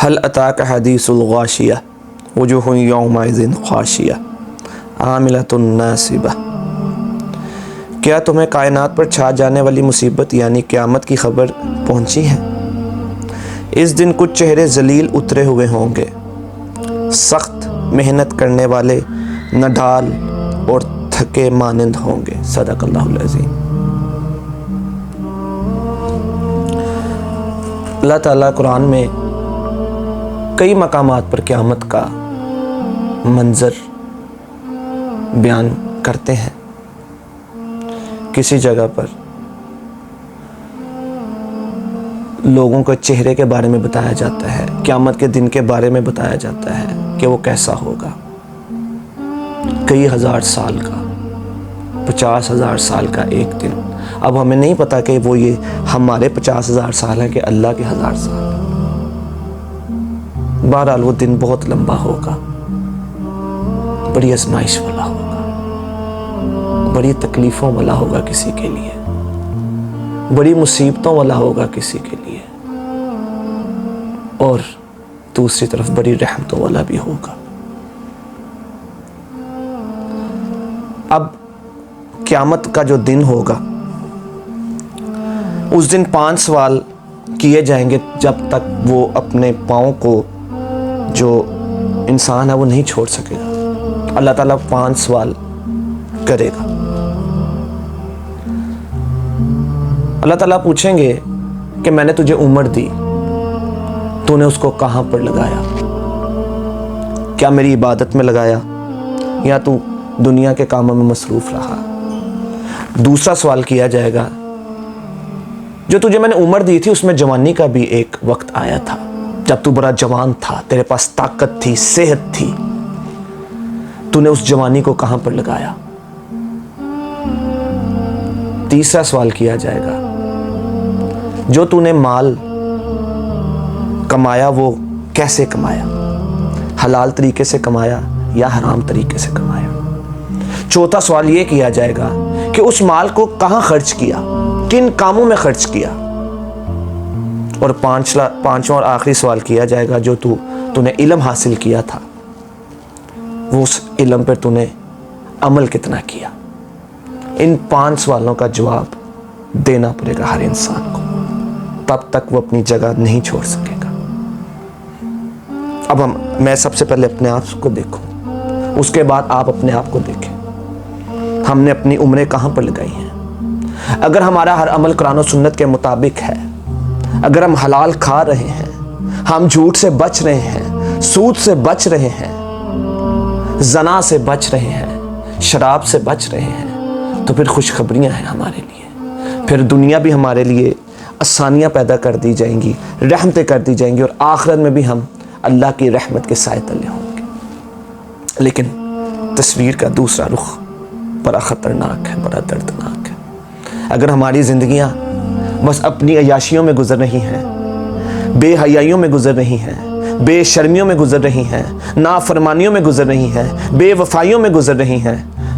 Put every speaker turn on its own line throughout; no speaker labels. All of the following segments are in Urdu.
هل أتاك حديث الغاشية وجوه يومئذ خاشية عاملة ناصبة۔ کیا تمہیں کائنات پر چھا جانے والی مصیبت یعنی قیامت کی خبر پہنچی ہے؟ اس دن کچھ چہرے ذلیل اترے ہوئے ہوں گے، سخت محنت کرنے والے نڈھال اور تھکے مانند ہوں گے۔ صدق اللہ العظیم۔ اللہ تعالیٰ قرآن میں کئی مقامات پر قیامت کا منظر بیان کرتے ہیں۔ کسی جگہ پر لوگوں کے چہرے کے بارے میں بتایا جاتا ہے، قیامت کے دن کے بارے میں بتایا جاتا ہے کہ وہ کیسا ہوگا، کئی ہزار سال کا، 50,000 سال کا ایک دن۔ اب ہمیں نہیں پتا کہ وہ یہ ہمارے 50,000 سال ہیں کہ اللہ کے 1000 سال۔ بہرحال وہ دن بہت لمبا ہوگا، بڑی آزمائش والا ہوگا، بڑی تکلیفوں والا ہوگا کسی کے لیے، بڑی مصیبتوں والا ہوگا کسی کے لیے، اور دوسری طرف بڑی رحمتوں والا بھی ہوگا۔ اب قیامت کا جو دن ہوگا، اس دن 5 سوال کیے جائیں گے جب تک وہ اپنے پاؤں کو، جو انسان ہے وہ نہیں چھوڑ سکے گا۔ اللہ تعالیٰ 5 سوال کرے گا۔ اللہ تعالیٰ پوچھیں گے کہ میں نے تجھے عمر دی، تو نے اس کو کہاں پر لگایا؟ کیا میری عبادت میں لگایا یا تو دنیا کے کاموں میں مصروف رہا؟ دوسرا سوال کیا جائے گا، جو تجھے میں نے عمر دی تھی اس میں جوانی کا بھی ایک وقت آیا تھا، جب تو بڑا جوان تھا، تیرے پاس طاقت تھی، صحت تھی، تو نے اس جوانی کو کہاں پر لگایا؟ تیسرا سوال کیا جائے گا، جو تو نے مال کمایا وہ کیسے کمایا؟ حلال طریقے سے کمایا یا حرام طریقے سے کمایا؟ چوتھا سوال یہ کیا جائے گا کہ اس مال کو کہاں خرچ کیا، کن کاموں میں خرچ کیا؟ اور پانچواں اور آخری سوال کیا جائے گا، جو تو نے علم حاصل کیا تھا، وہ اس علم پر تو نے عمل کتنا کیا؟ ان 5 سوالوں کا جواب دینا پڑے گا ہر انسان کو، تب تک وہ اپنی جگہ نہیں چھوڑ سکے گا۔ اب میں سب سے پہلے اپنے آپ کو دیکھوں، اس کے بعد آپ اپنے آپ کو دیکھیں۔ ہم نے اپنی عمریں کہاں پر لگائی ہیں؟ اگر ہمارا ہر عمل قرآن و سنت کے مطابق ہے، اگر ہم حلال کھا رہے ہیں، ہم جھوٹ سے بچ رہے ہیں، سود سے بچ رہے ہیں، زنا سے بچ رہے ہیں، شراب سے بچ رہے ہیں، تو پھر خوشخبریاں ہیں ہمارے لیے۔ پھر دنیا بھی ہمارے لیے آسانیاں پیدا کر دی جائیں گی، رحمتیں کر دی جائیں گی، اور آخرت میں بھی ہم اللہ کی رحمت کے سائے تلے ہوں گے۔ لیکن تصویر کا دوسرا رخ بڑا خطرناک ہے، بڑا دردناک ہے۔ اگر ہماری زندگیاں بس اپنی عیاشیوں میں گزر رہی ہیں، بے حیائیوں میں گزر رہی ہیں، بے شرمیوں میں گزر رہی ہیں، نافرمانیوں میں گزر رہی ہیں، بے وفائیوں میں گزر رہی ہیں،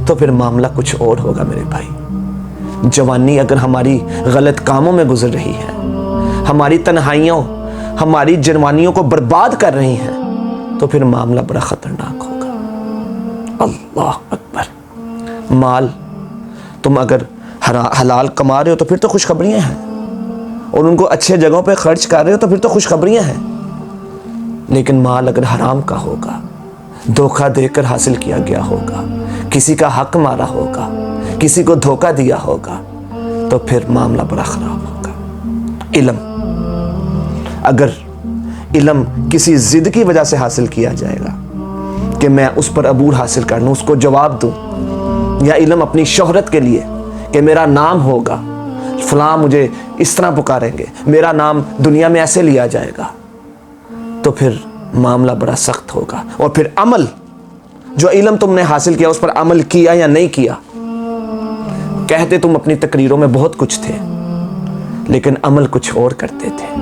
تو پھر معاملہ کچھ اور ہوگا میرے بھائی۔ جوانی اگر ہماری غلط کاموں میں گزر رہی ہے، ہماری تنہائیوں، ہماری جوانیوں کو برباد کر رہی ہیں، تو پھر معاملہ بڑا خطرناک ہوگا۔ اللہ اکبر۔ مال تم اگر حلال کما رہے ہو تو پھر تو خوشخبریاں ہیں، اور ان کو اچھے جگہوں پہ خرچ کر رہے ہو تو پھر تو خوشخبریاں ہیں۔ لیکن مال اگر حرام کا ہوگا، دھوکہ دے کر حاصل کیا گیا ہوگا، کسی کا حق مارا ہوگا، کسی کو دھوکہ دیا ہوگا، تو پھر معاملہ بڑا خراب ہوگا۔ علم، اگر علم کسی ضد کی وجہ سے حاصل کیا جائے گا کہ میں اس پر عبور حاصل کر لوں، اس کو جواب دوں، یا علم اپنی شہرت کے لیے کہ میرا نام ہوگا، فلاں مجھے اس طرح پکاریں گے، میرا نام دنیا میں ایسے لیا جائے گا، تو پھر معاملہ بڑا سخت ہوگا۔ اور پھر عمل، جو علم تم نے حاصل کیا اس پر عمل کیا یا نہیں کیا؟ کہتے تم اپنی تقریروں میں بہت کچھ تھے، لیکن عمل کچھ اور کرتے تھے۔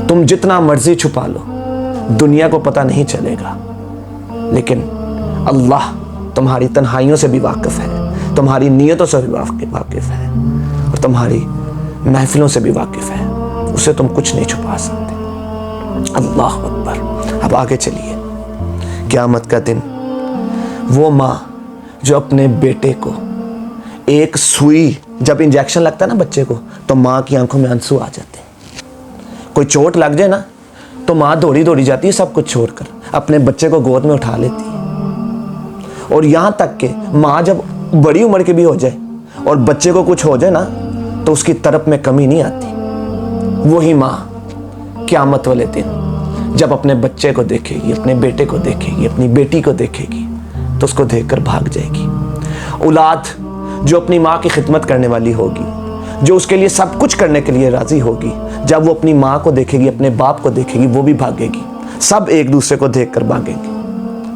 تم جتنا مرضی چھپا لو، دنیا کو پتہ نہیں چلے گا، لیکن اللہ تمہاری تنہائیوں سے بھی واقف ہے، تمہاری نیتوں سے بھی واقف ہے، اور تمہاری محفلوں سے بھی واقف ہے، اسے تم کچھ نہیں چھپا سکتے۔ اللہ اکبر. اب آگے چلیے. قیامت کا دن وہ ماں جو اپنے بیٹے کو ایک سوئی, جب انجیکشن لگتا ہے نا بچے کو تو ماں کی آنکھوں میں آنسو آ جاتے ہیں. کوئی چوٹ لگ جائے نا تو ماں دوڑی دوڑی جاتی ہے سب کچھ چھوڑ کر, اپنے بچے کو گود میں اٹھا لیتی ہے. اور یہاں تک کہ ماں جب بڑی عمر کی بھی ہو جائے اور بچے کو کچھ ہو جائے نا تو اس کی طرف میں کمی نہیں آتی. وہی ماں قیامت والے دن جب اپنے بچے کو دیکھے گی, اپنے بیٹے کو دیکھے گی, اپنی بیٹی کو دیکھے گی تو اس کو دیکھ کر بھاگ جائے گی. اولاد جو اپنی ماں کی خدمت کرنے والی ہوگی, جو اس کے لیے سب کچھ کرنے کے لیے راضی ہوگی, جب وہ اپنی ماں کو دیکھے گی, اپنے باپ کو دیکھے گی, وہ بھی بھاگے گی. سب ایک دوسرے کو دیکھ کر بھاگیں گے.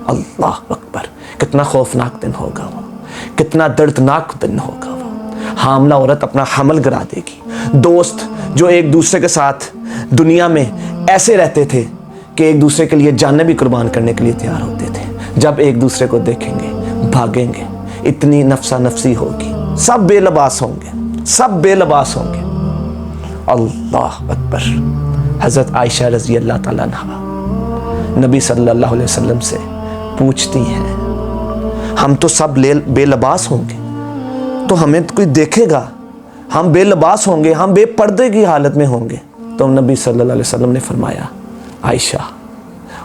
اللہ اکبر. کتنا خوفناک دن ہوگا وہ, کتنا دردناک دن ہوگا وہ. حاملہ عورت اپنا حمل گرا دے گی. دوست جو ایک دوسرے کے ساتھ دنیا میں ایسے رہتے تھے کہ ایک دوسرے کے لیے جانیں بھی قربان کرنے کے لیے تیار ہوتے تھے, جب ایک دوسرے کو دیکھیں گے بھاگیں گے. اتنی نفسا نفسی ہوگی. سب بے لباس ہوں گے, سب بے لباس ہوں گے. اللہ اکبر. حضرت عائشہ رضی اللہ تعالیٰ عنہا نبی صلی اللہ علیہ وسلم سے پوچھتی ہیں, ہم تو سب بے لباس ہوں گے تو ہمیں کوئی دیکھے گا, ہم بے لباس ہوں گے, ہم بے پردے کی حالت میں ہوں گے. تو نبی صلی اللہ علیہ وسلم نے فرمایا, عائشہ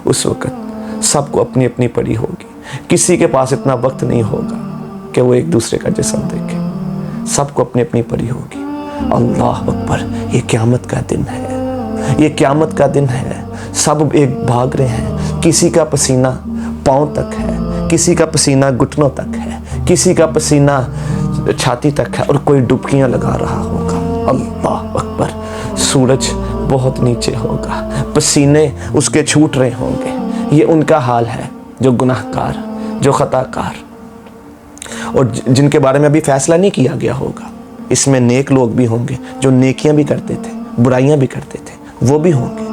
اس وقت سب کو اپنی اپنی پڑی ہوگی. کسی کے پاس اتنا وقت نہیں ہوگا کہ وہ ایک دوسرے کا جسم دیکھے. سب کو اپنی اپنی پڑی ہوگی. اللہ اکبر. یہ قیامت کا دن ہے, یہ قیامت کا دن ہے. سب ایک بھاگ رہے ہیں. کسی کا پسینہ پاؤں تک ہے, کسی کا پسینہ گھٹنوں تک ہے, کسی کا پسینہ چھاتی تک ہے, اور کوئی ڈبکیاں لگا رہا ہوگا. اللہ اکبر. سورج بہت نیچے ہوگا, پسینے اس کے چھوٹ رہے ہوں گے. یہ ان کا حال ہے جو گناہ کار, جو خطا کار, اور جن کے بارے میں ابھی فیصلہ نہیں کیا گیا ہوگا. اس میں نیک لوگ بھی ہوں گے جو نیکیاں بھی کرتے تھے, برائیاں بھی کرتے تھے, وہ بھی ہوں گے.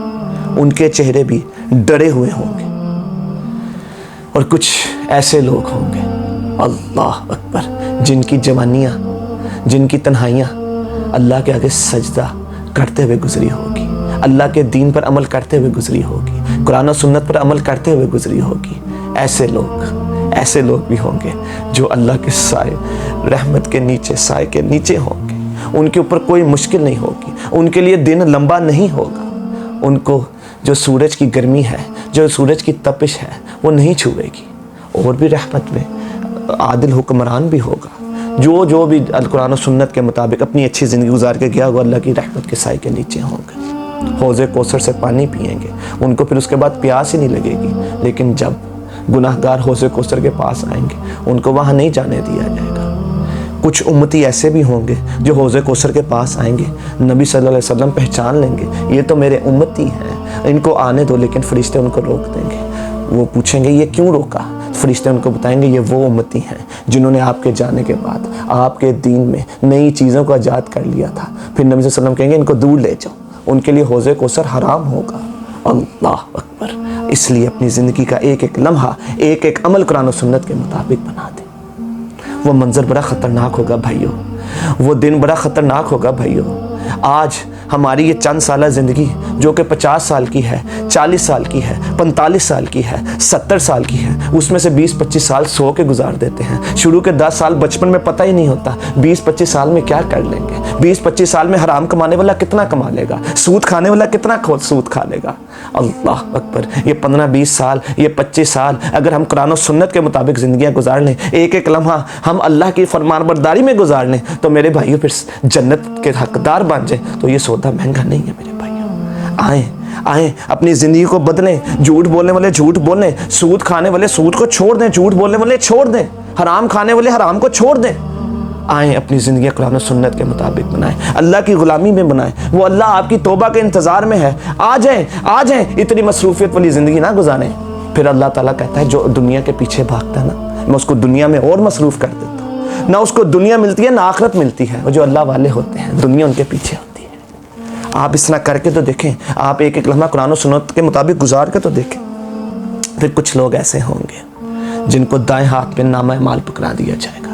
ان کے چہرے بھی ڈرے ہوئے ہوں گے. اور کچھ ایسے لوگ ہوں گے, اللہ اکبر, جن کی جوانیاں, جن کی تنہائیاں اللہ کے آگے سجدہ کرتے ہوئے گزری ہوگی, اللہ کے دین پر عمل کرتے ہوئے گزری ہوگی, قرآن و سنت پر عمل کرتے ہوئے گزری ہوگی. ایسے لوگ بھی ہوں گے جو اللہ کے سائے, رحمت کے نیچے, سائے کے نیچے ہوں گے. ان کے اوپر کوئی مشکل نہیں ہوگی, ان کے لیے دن لمبا نہیں ہوگا. ان کو جو سورج کی گرمی ہے, جو سورج کی تپش ہے, وہ نہیں چھوئے گی. اور بھی رحمت میں عادل حکمران بھی ہوگا جو بھی القرآن و سنت کے مطابق اپنی اچھی زندگی گزار کے گیا وہ اللہ کی رحمت کے سائے کے نیچے ہوں گے. حوض کوثر سے پانی پئیں گے, ان کو پھر اس کے بعد پیاس ہی نہیں لگے گی. لیکن جب گناہ گار حوض کوثر کے پاس آئیں گے ان کو وہاں نہیں جانے دیا جائے گا. کچھ امتی ایسے بھی ہوں گے جو حوض کوثر کے پاس آئیں گے, نبی صلی اللہ علیہ وسلم پہچان لیں گے یہ تو میرے امتی ہیں, ان کو آنے دو. لیکن فرشتے ان کو روک دیں گے. وہ پوچھیں گے یہ کیوں روکا؟ فرشتے ان کو بتائیں گے یہ وہ امتی ہیں جنہوں نے آپ کے جانے کے بعد آپ کے دین میں نئی چیزوں کو ایجاد کر لیا تھا. پھر نبی صلی اللہ علیہ وسلم کہیں گے ان کو دور لے جاؤ, ان کے لیے حوض کوثر حرام ہوگا. اللہ اکبر. اس لیے اپنی زندگی کا ایک ایک لمحہ, ایک ایک عمل قرآن و سنت کے مطابق بنا دیں. وہ منظر بڑا خطرناک ہوگا بھائیو, وہ دن بڑا خطرناک ہوگا بھائیو. آج ہماری یہ چند سالہ زندگی جو کہ 50 سال کی ہے, 40 سال کی ہے, 45 سال کی ہے, 70 سال کی ہے, اس میں سے 20-25 سال سو کے گزار دیتے ہیں. شروع کے 10 سال بچپن میں پتہ ہی نہیں ہوتا 20-25 سال میں کیا کر لیں گے. 20-25 سال میں حرام کمانے والا کتنا کما لے گا, سود کھانے والا کتنا سود کھا لے گا. اللہ اکبر. یہ 15-20 سال, یہ 25 سال اگر ہم قرآن و سنت کے مطابق زندگیاں گزار لیں, ایک ایک لمحہ ہم اللہ کی فرمان برداری میں گزار لیں, تو میرے بھائیوں پھر جنت کے حقدار بن جائیں. تو یہ سودا مہنگا نہیں ہے میرے بھائیوں. آئیں اپنی زندگی کو بدلیں. جھوٹ بولنے والے جھوٹ بولیں, سود کھانے والے سود کو چھوڑ دیں, جھوٹ بولنے والے چھوڑ دیں, حرام کھانے والے حرام کو چھوڑ دیں. آئیں اپنی زندگی قرآن و سنت کے مطابق بنائیں, اللہ کی غلامی میں بنائیں. وہ اللہ آپ کی توبہ کے انتظار میں ہے. آ جائیں. اتنی مصروفیت والی زندگی نہ گزاریں. پھر اللہ تعالیٰ کہتا ہے جو دنیا کے پیچھے بھاگتا ہے نا, میں اس کو دنیا میں اور مصروف کر دیتا ہوں. نہ اس کو دنیا ملتی ہے نہ آخرت ملتی ہے. اور جو اللہ والے ہوتے ہیں دنیا ان کے پیچھے ہوتی ہے. آپ اس طرح کر کے تو دیکھیں, آپ ایک ایک لمحہ قرآن و سنت کے مطابق گزار کے تو دیکھیں. پھر کچھ لوگ ایسے ہوں گے جن کو دائیں ہاتھ پہ نامہ اعمال پکڑا دیا جائے گا,